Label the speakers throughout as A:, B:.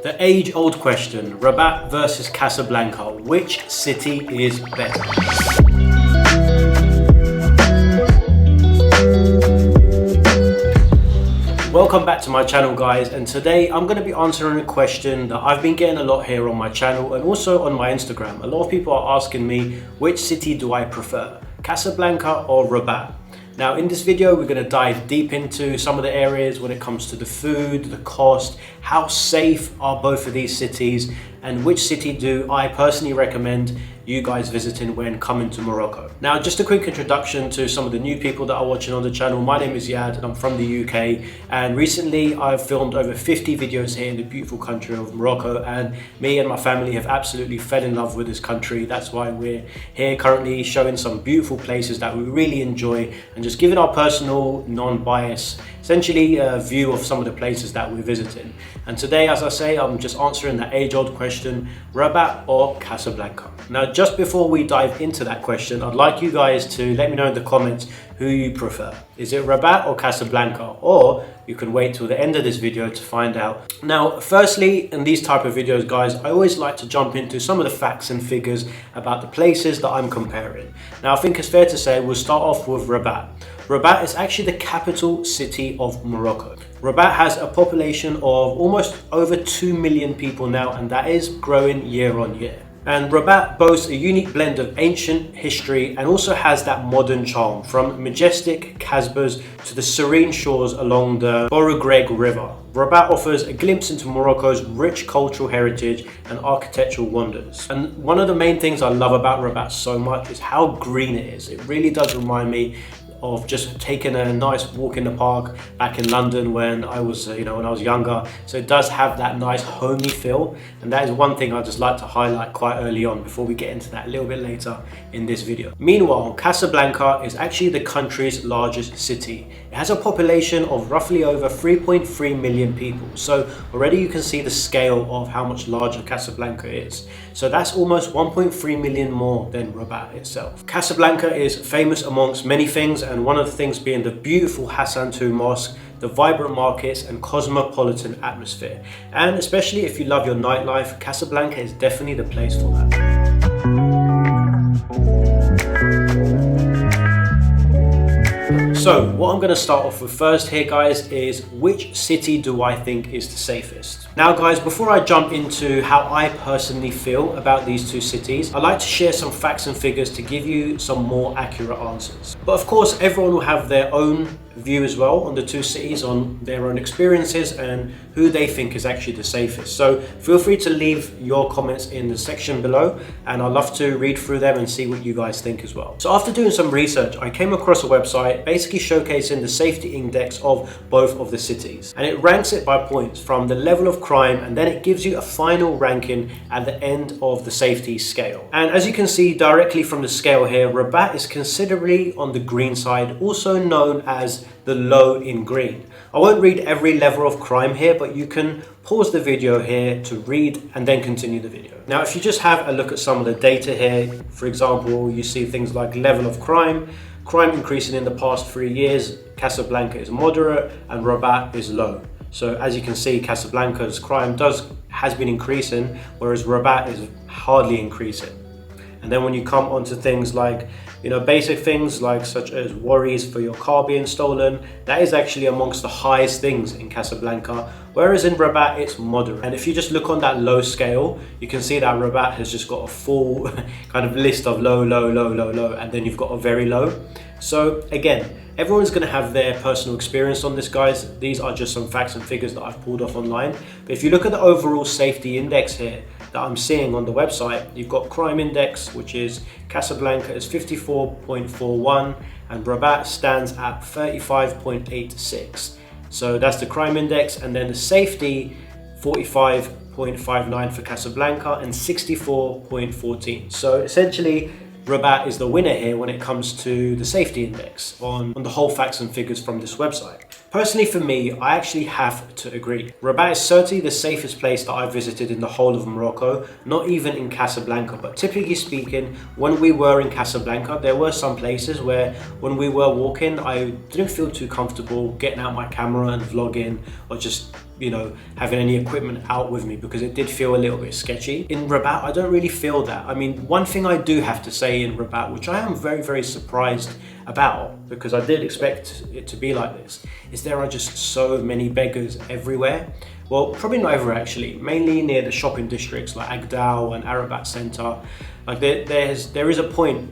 A: The age-old question, Rabat versus Casablanca, which city is better? Welcome back to my channel, guys, and today I'm going to be answering a question that I've been getting a lot here on my channel and also on my Instagram. A lot of people are asking me, which city do I prefer, Casablanca or Rabat? Now in this video we're going to dive deep into some of the areas when it comes to the food, the cost, how safe are both of these cities, and which city do I personally recommend you guys visiting when coming to Morocco. Now just a quick introduction to some of the new people that are watching on the channel. My name is Yad and I'm from the UK, and recently I've filmed over 50 videos here in the beautiful country of Morocco, and me and my family have absolutely fell in love with this country. That's why we're here currently showing some beautiful places that we really enjoy and just giving our personal, non-bias, essentially a view of some of the places that we're visiting. And today, as I say, I'm just answering that age-old question, Rabat or Casablanca. Now just before we dive into that question, I'd like you guys to let me know in the comments who you prefer. Is it Rabat or Casablanca? Or you can wait till the end of this video to find out. Now firstly, in these type of videos, guys, I always like to jump into some of the facts and figures about the places that I'm comparing. Now I think it's fair to say we'll start off with Rabat. Rabat is actually the capital city of Morocco. Rabat has a population of almost over 2 million people now, and that is growing year on year. And Rabat boasts a unique blend of ancient history and also has that modern charm, from majestic Kasbahs to the serene shores along the Bouregreg River. Rabat offers a glimpse into Morocco's rich cultural heritage and architectural wonders. And one of the main things I love about Rabat so much is how green it is. It really does remind me of just taking a nice walk in the park back in London when I was, when I was younger. So it does have that nice homey feel, and that is one thing I just like to highlight quite early on before we get into that a little bit later in this video. Meanwhile, Casablanca is actually the country's largest city. It has a population of roughly over 3.3 million people. So already you can see the scale of how much larger Casablanca is. So that's almost 1.3 million more than Rabat itself. Casablanca is famous amongst many things, and one of the things being the beautiful Hassan Tower mosque, the vibrant markets and cosmopolitan atmosphere. And especially if you love your nightlife, Casablanca is definitely the place for that. So what I'm going to start off with first here, guys, is which city do I think is the safest? Now guys, before I jump into how I personally feel about these two cities, I'd like to share some facts and figures to give you some more accurate answers. But of course, everyone will have their own view as well on the two cities, on their own experiences and who they think is actually the safest. So feel free to leave your comments in the section below, and I'd love to read through them and see what you guys think as well. So after doing some research, I came across a website basically showcasing the safety index of both of the cities, and it ranks it by points from the level of crime, and then it gives you a final ranking at the end of the safety scale. And as you can see directly from the scale here, Rabat is considerably on the green side, also known as the low in green. I won't read every level of crime here, but you can pause the video here to read and then continue the video. Now if you just have a look at some of the data here, for example, you see things like level of crime increasing in the past 3 years, Casablanca is moderate and Rabat is low. So as you can see, Casablanca's crime has been increasing, whereas Rabat is hardly increasing. And then when you come onto things like, basic things like such as worries for your car being stolen, that is actually amongst the highest things in Casablanca, whereas in Rabat it's moderate. And if you just look on that low scale, you can see that Rabat has just got a full kind of list of low, low, low, low, low, and then you've got a very low. So again, everyone's going to have their personal experience on this, guys. These are just some facts and figures that I've pulled off online. But if you look at the overall safety index here that I'm seeing on the website, you've got crime index, which is Casablanca is 54.41 and Rabat stands at 35.86. So that's the crime index, and then the safety 45.59 for Casablanca and 64.14. So essentially Rabat is the winner here when it comes to the safety index on the whole facts and figures from this website. Personally for me, I actually have to agree. Rabat is certainly the safest place that I've visited in the whole of Morocco, not even in Casablanca, but typically speaking, when we were in Casablanca, there were some places where when we were walking, I didn't feel too comfortable getting out my camera and vlogging, or just, you know, having any equipment out with me, because it did feel a little bit sketchy. In Rabat, I don't really feel that. I mean, one thing I do have to say in Rabat, which I am very, very surprised about, because I did expect it to be like this, is there are just so many beggars everywhere. Well, probably not everywhere actually, mainly near the shopping districts like Agdal and Arabat Center. Like there is a point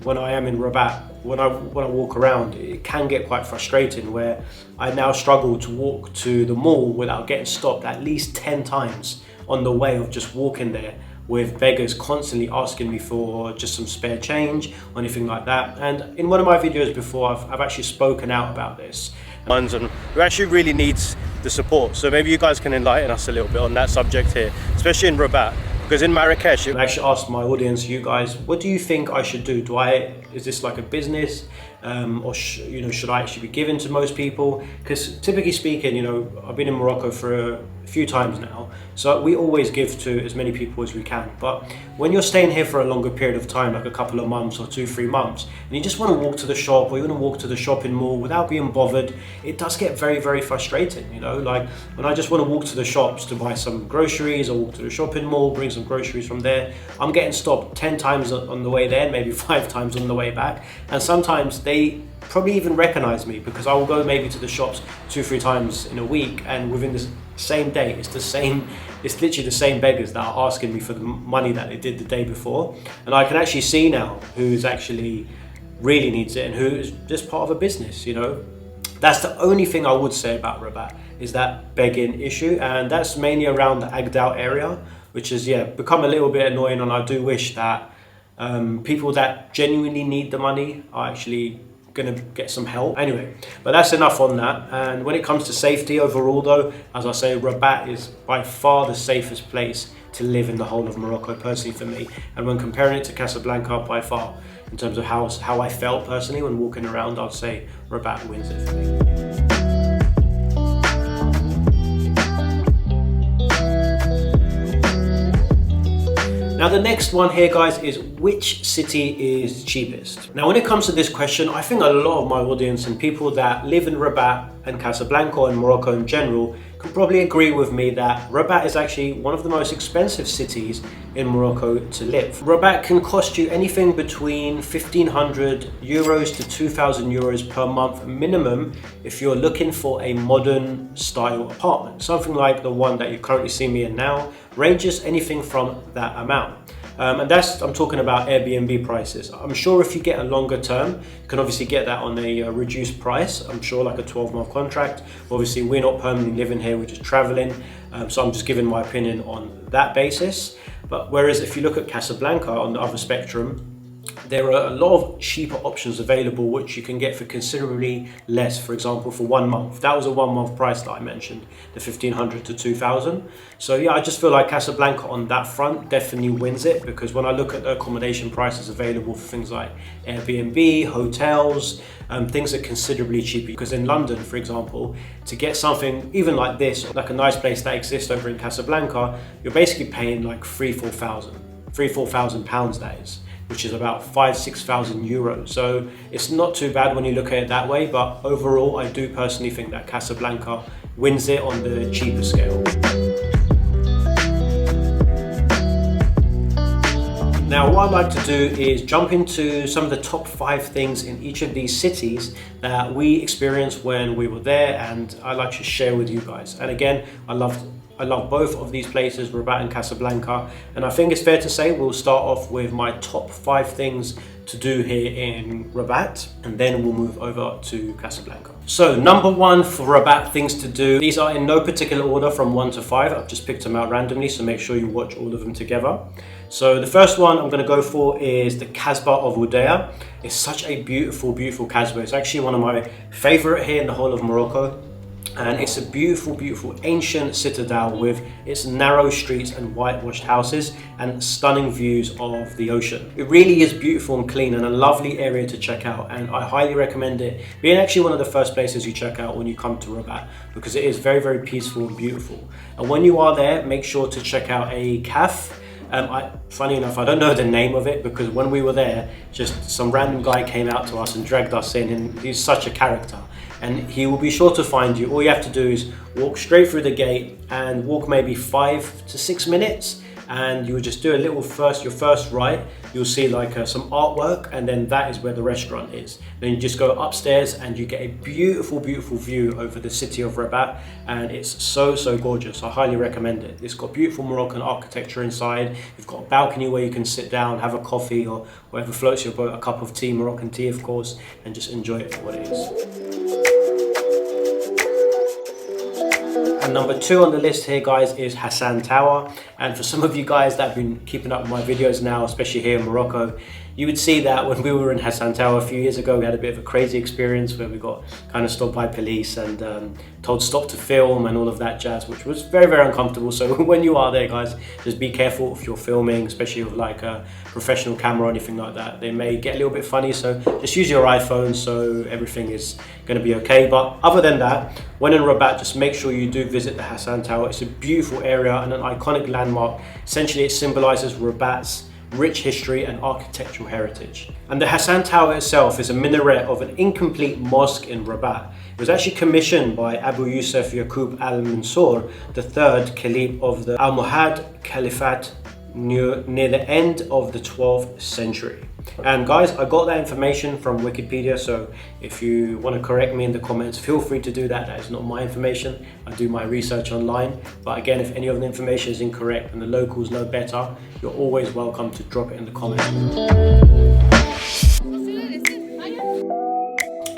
A: when I am in Rabat, when I walk around, it can get quite frustrating, where I now struggle to walk to the mall without getting stopped at least 10 times on the way of just walking there, with beggars constantly asking me for just some spare change or anything like that. And in one of my videos before, I've actually spoken out about this. And who actually really needs the support. So maybe you guys can enlighten us a little bit on that subject here, especially in Rabat. Because in Marrakesh, I actually asked my audience, you guys, what do you think I should do? Is this like a business, or should I actually be given to most people? Because typically speaking, you know, I've been in Morocco for a few times now, so we always give to as many people as we can. But when you're staying here for a longer period of time, like a couple of months or 2-3 months, and you just want to walk to the shop, or you want to walk to the shopping mall without being bothered, it does get very, very frustrating. You know, like when I just want to walk to the shops to buy some groceries, or walk to the shopping mall, bring some groceries from there, I'm getting stopped 10 times on the way there, maybe 5 times on the way back. And sometimes they probably even recognize me, because I will go maybe to the shops 2-3 times in a week, and within the same day, it's literally the same beggars that are asking me for the money that they did the day before. And I can actually see now who's actually really needs it and who is just part of a business, you know. That's the only thing I would say about Rabat, is that begging issue, and that's mainly around the Agdal area, which has become a little bit annoying. And I do wish that people that genuinely need the money are actually gonna get some help. Anyway, but that's enough on that. And when it comes to safety overall though, as I say, Rabat is by far the safest place to live in the whole of Morocco, personally for me. And when comparing it to Casablanca, by far, in terms of how I felt personally when walking around, I'd say Rabat wins it for me. Now the next one here, guys, is which city is cheapest? Now when it comes to this question, I think a lot of my audience and people that live in Rabat and Casablanca and Morocco in general can probably agree with me that Rabat is actually one of the most expensive cities in Morocco to live. Rabat can cost you anything between 1,500 euros to 2,000 euros per month minimum if you're looking for a modern style apartment. Something like the one that you currently see me in now ranges anything from that amount. And I'm talking about Airbnb prices. I'm sure if you get a longer term, you can obviously get that on a reduced price. I'm sure like a 12-month contract. Obviously, we're not permanently living here, we're just traveling. So I'm just giving my opinion on that basis. But whereas if you look at Casablanca on the other spectrum, there are a lot of cheaper options available which you can get for considerably less. For example, for 1 month, that was a 1 month price that I mentioned, the 1,500 to 2,000. So yeah, I just feel like Casablanca on that front definitely wins it, because when I look at the accommodation prices available for things like Airbnb, hotels, things are considerably cheaper. Because in London, for example, to get something even like this, like a nice place that exists over in Casablanca, you're basically paying like 3,000-4,000 pounds, that is, which is about 5,000-6,000 euros. So it's not too bad when you look at it that way, but overall I do personally think that Casablanca wins it on the cheaper scale. Now what I'd like to do is jump into some of the top 5 things in each of these cities that we experienced when we were there, and I'd like to share with you guys. And again, I love both of these places, Rabat and Casablanca, and I think it's fair to say we'll start off with my top 5 things to do here in Rabat, and then we'll move over to Casablanca. So number 1 for Rabat things to do, these are in no particular order from 1 to 5, I've just picked them out randomly, so make sure you watch all of them together. So the first one I'm going to go for is the Kasbah of Udayas. It's such a beautiful, beautiful Kasbah. It's actually one of my favorite here in the whole of Morocco. And it's a beautiful, beautiful ancient citadel with its narrow streets and whitewashed houses and stunning views of the ocean. It really is beautiful and clean and a lovely area to check out, and I highly recommend it being actually one of the first places you check out when you come to Rabat, because it is very, very peaceful and beautiful. And when you are there, make sure to check out a cafe. Funny enough, I don't know the name of it, because when we were there, just some random guy came out to us and dragged us in, and he's such a character. And he will be sure to find you. All you have to do is walk straight through the gate and walk maybe 5 to 6 minutes, and you will just do a little your first right. You'll see like some artwork, and then that is where the restaurant is. Then you just go upstairs and you get a beautiful, beautiful view over the city of Rabat, and it's so, so gorgeous. I highly recommend it. It's got beautiful Moroccan architecture inside. You've got a balcony where you can sit down, have a coffee or whatever floats your boat, a cup of tea, Moroccan tea of course, and just enjoy it for what it is. And number 2 on the list here, guys, is Hassan Tower. And for some of you guys that have been keeping up with my videos now, especially here in Morocco, you would see that when we were in Hassan Tower a few years ago, we had a bit of a crazy experience where we got kind of stopped by police and told stop to film and all of that jazz, which was very, very uncomfortable. So when you are there, guys, just be careful if you're filming, especially with like a professional camera or anything like that. They may get a little bit funny, so just use your iPhone so everything is going to be okay. But other than that, when in Rabat, just make sure you do visit the Hassan Tower. It's a beautiful area and an iconic landmark. Essentially, it symbolizes Rabat's rich history and architectural heritage. And the Hassan Tower itself is a minaret of an incomplete mosque in Rabat. It was actually commissioned by Abu Yusuf Yaqub al-Mansur, the third caliph of the Almohad Caliphate near the end of the 12th century. And guys, I got that information from Wikipedia, so if you want to correct me in the comments, feel free to do that. That is not my information. I do my research online. But again, if any of the information is incorrect and the locals know better, you're always welcome to drop it in the comments.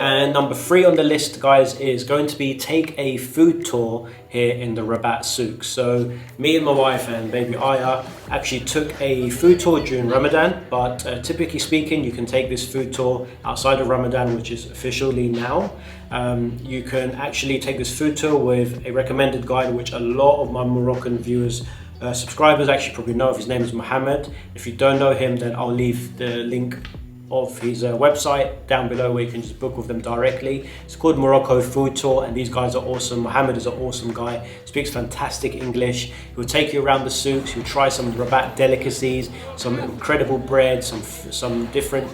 A: And number 3 on the list, guys, is going to be take a food tour here in the Rabat Souk. So me and my wife and baby Aya actually took a food tour during Ramadan, but typically speaking, you can take this food tour outside of Ramadan, which is officially now. You can actually take this food tour with a recommended guide, which a lot of my Moroccan viewers subscribers actually probably know of. His name is Mohammed. If you don't know him, then I'll leave the link of his website down below where you can just book with them directly. It's called Morocco Food Tour, and these guys are awesome. Mohammed is an awesome guy, speaks fantastic English. He will take you around the souks. He'll try some Rabat delicacies, some incredible bread, some different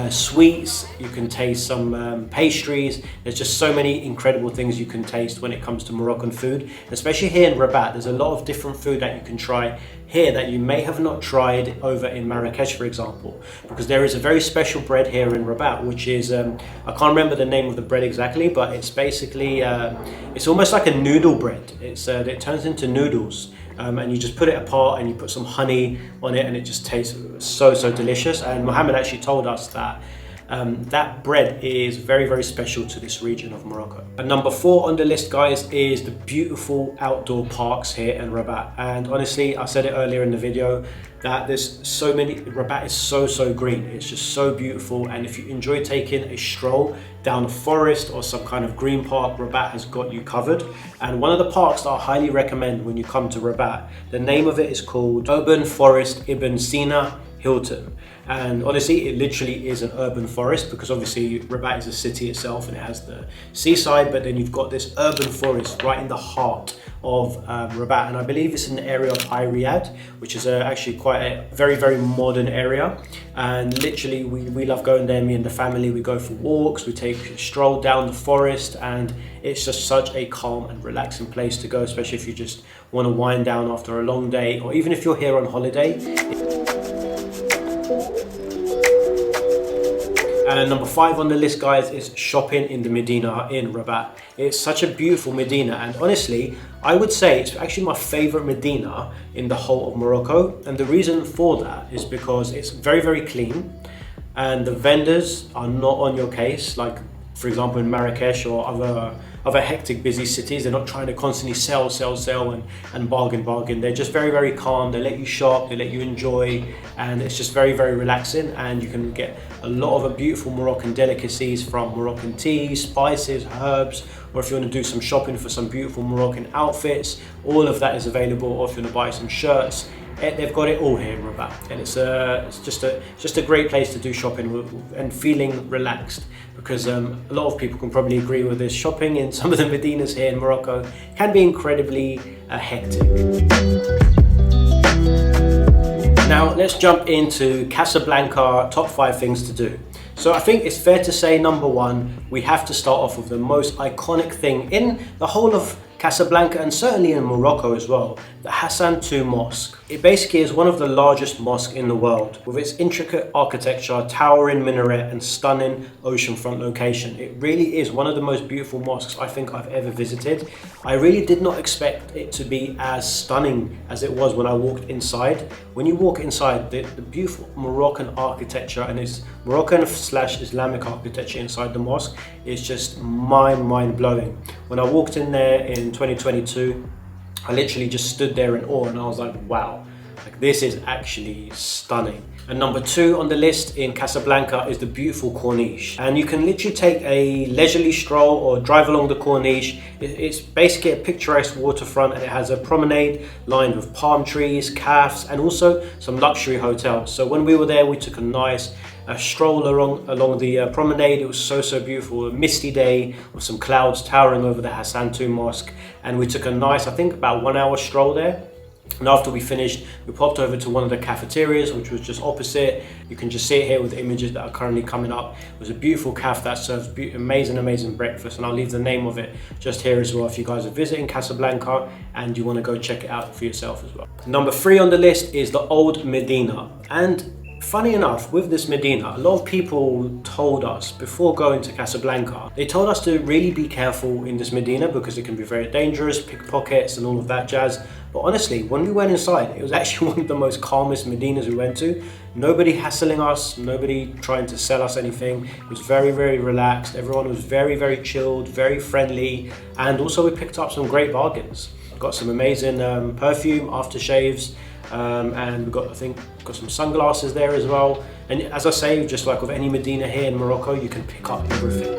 A: sweets. You can taste some pastries. There's just so many incredible things you can taste when it comes to Moroccan food, especially here in Rabat. There's a lot of different food that you can try here that you may have not tried over in Marrakesh, for example, because there is a very special bread here in Rabat, which is I can't remember the name of the bread exactly, but it's basically it's almost like a noodle bread. It turns into noodles, and you just put it apart and you put some honey on it, and it just tastes so, so delicious. And Mohammed actually told us that that bread is very, very special to this region of Morocco. And number 4 on the list, guys, is the beautiful outdoor parks here in Rabat. And honestly, I said it earlier in the video that there's so many, Rabat is so, so green. It's just so beautiful. And if you enjoy taking a stroll down a forest or some kind of green park, Rabat has got you covered. And one of the parks that I highly recommend when you come to Rabat, the name of it is called Urban Forest Ibn Sina Hilton. And honestly, it literally is an urban forest, because obviously Rabat is a city itself and it has the seaside, but then you've got this urban forest right in the heart of Rabat. And I believe it's in the area of Riyadh, which is actually quite a very, very modern area. And literally we love going there, me and the family. We go for walks, we take a stroll down the forest, and it's just such a calm and relaxing place to go, especially if you just want to wind down after a long day, or even if you're here on holiday. And number 5 on the list, guys, is shopping in the Medina in Rabat. It's such a beautiful Medina, and honestly, I would say it's actually my favorite Medina in the whole of Morocco. And the reason for that is because it's very, very clean, and the vendors are not on your case, like for example in Marrakesh or other other hectic, busy cities. They're not trying to constantly sell, and bargain. They're just very, very calm. They let you shop, they let you enjoy, and it's just very, very relaxing. And you can get a lot of beautiful Moroccan delicacies, from Moroccan teas, spices, herbs, or if you want to do some shopping for some beautiful Moroccan outfits, all of that is available. Or if you want to buy some shirts, they've got it all here in Rabat, and it's just a great place to do shopping and feeling relaxed, because a lot of people can probably agree with this. Shopping in some of the Medinas here in Morocco can be incredibly hectic. Now let's jump into Casablanca top 5 things to do. So I think it's fair to say, number one, we have to start off with the most iconic thing in the whole of Casablanca, and certainly in Morocco as well, the Hassan Tower Mosque. It basically is one of the largest mosques in the world, with its intricate architecture, towering minaret and stunning oceanfront location. It really is one of the most beautiful mosques I think I've ever visited. I really did not expect it to be as stunning as it was when I walked inside. When you walk inside, the beautiful Moroccan architecture and its Moroccan/Islamic architecture inside the mosque is just mind-blowing. When I walked in there in 2022, I literally just stood there in awe, and I was like, wow, like this is actually stunning. And number 2 on the list in Casablanca is the beautiful Corniche. And you can literally take a leisurely stroll or drive along the Corniche. It's basically a picturesque waterfront, and it has a promenade lined with palm trees, cafes, and also some luxury hotels. So when we were there, we took a nice stroll along the promenade. It was so beautiful. A misty day with some clouds towering over the Hassan Tower Mosque, and we took a nice, I think about 1 hour stroll there. And after we finished, we popped over to one of the cafeterias, which was just opposite. You can just see it here with the images that are currently coming up. It was a beautiful cafe that serves amazing breakfast, and I'll leave the name of it just here as well if you guys are visiting Casablanca and you want to go check it out for yourself as well. Number 3 on the list is the Old Medina. And funny enough, with this Medina, a lot of people told us before going to Casablanca, they told us to really be careful in this Medina because it can be very dangerous, pickpockets and all of that jazz. But honestly, when we went inside, it was actually one of the most calmest Medinas we went to. Nobody hassling us, nobody trying to sell us anything. It was very relaxed. Everyone was very chilled, very friendly. And also we picked up some great bargains. Got some amazing perfume, aftershaves, and we got some sunglasses there as well. And as I say, just like with any Medina here in Morocco, you can pick up everything.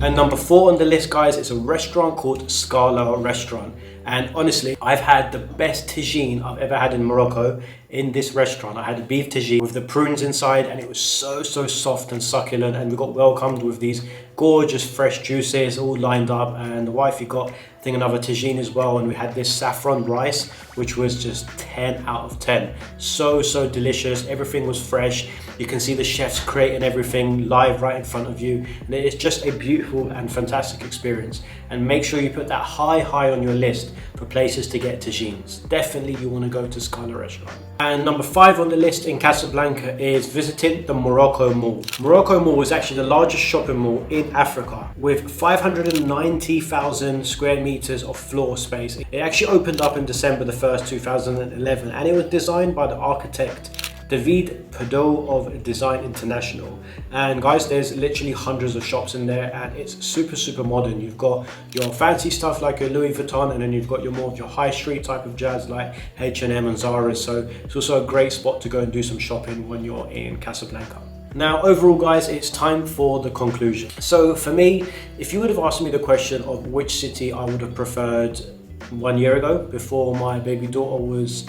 A: And number 4 on the list, guys, is a restaurant called Sqala Restaurant. And honestly, I've had the best tagine I've ever had in Morocco in this restaurant. I had a beef tagine with the prunes inside, and it was so soft and succulent, and we got welcomed with these gorgeous fresh juices all lined up, and the wifey got, I think, another tagine as well, and we had this saffron rice, which was just 10 out of 10. So delicious. Everything was fresh. You can see the chefs creating everything live right in front of you, and it's just a beautiful and fantastic experience. And make sure you put that high on your list for places to get tagines. Definitely you want to go to Sqala Restaurant. And number 5 on the list in Casablanca is visiting the Morocco Mall. Morocco Mall is actually the largest shopping mall in Africa, with 590,000 square meters of floor space. It actually opened up in December the 1st, 2011, and it was designed by the architect David Pedot of Design International. And guys, there's literally hundreds of shops in there, and it's super modern. You've got your fancy stuff like your Louis Vuitton, and then you've got your more of your high street type of jazz like H&M and Zara. So it's also a great spot to go and do some shopping when you're in Casablanca. Now, overall, guys, it's time for the conclusion. So for me, if you would have asked me the question of which city I would have preferred 1 year ago, before my baby daughter was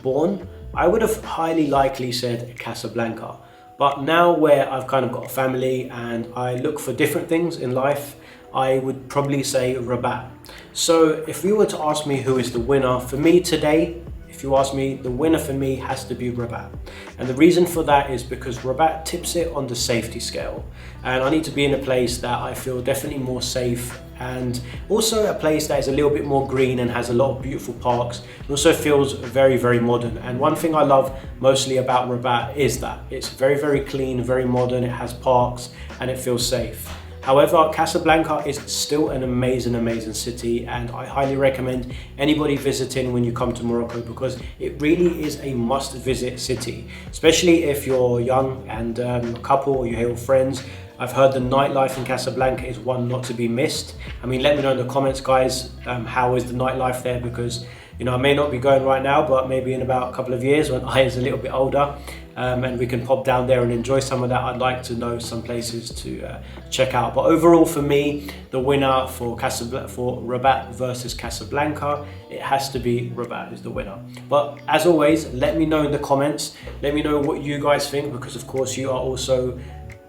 A: born, I would have highly likely said Casablanca. But now, where I've kind of got a family and I look for different things in life, I would probably say Rabat. So if you were to ask me who is the winner for me today, if you ask me, the winner for me has to be Rabat. And the reason for that is because Rabat tips it on the safety scale. And I need to be in a place that I feel definitely more safe, and also a place that is a little bit more green and has a lot of beautiful parks. It also feels very modern. And one thing I love mostly about Rabat is that it's very clean, very modern. It has parks and it feels safe. However, Casablanca is still an amazing city, and I highly recommend anybody visiting when you come to Morocco, because it really is a must visit city, especially if you're young and a couple or you're here with friends. I've heard the nightlife in Casablanca is one not to be missed. I mean, let me know in the comments, guys, how is the nightlife there, because you know, I may not be going right now, but maybe in about a couple of years when I is a little bit older, and we can pop down there and enjoy some of that. I'd like to know some places to check out. But overall, for me, the winner for Rabat versus Casablanca, it has to be Rabat is the winner. But as always, let me know in the comments. Let me know what you guys think, because of course you are also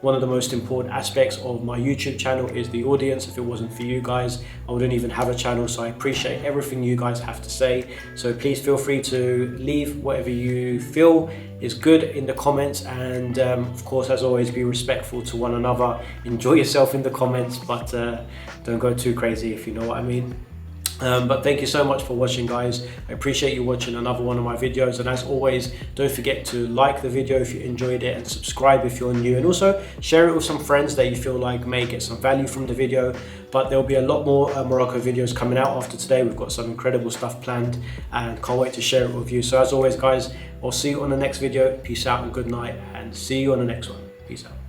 A: one of the most important aspects of my YouTube channel is the audience. If it wasn't for you guys, I wouldn't even have a channel. So I appreciate everything you guys have to say. So please feel free to leave whatever you feel is good in the comments. And of course, as always, be respectful to one another. Enjoy yourself in the comments, but don't go too crazy, if you know what I mean. But thank you so much for watching, guys. I appreciate you watching another one of my videos, and as always, don't forget to like the video if you enjoyed it, and subscribe if you're new, and also share it with some friends that you feel like may get some value from the video. But there'll be a lot more Morocco videos coming out after today. We've got some incredible stuff planned and can't wait to share it with you. So as always, guys, I'll see you on the next video. Peace out and good night, and see you on the next one. Peace out.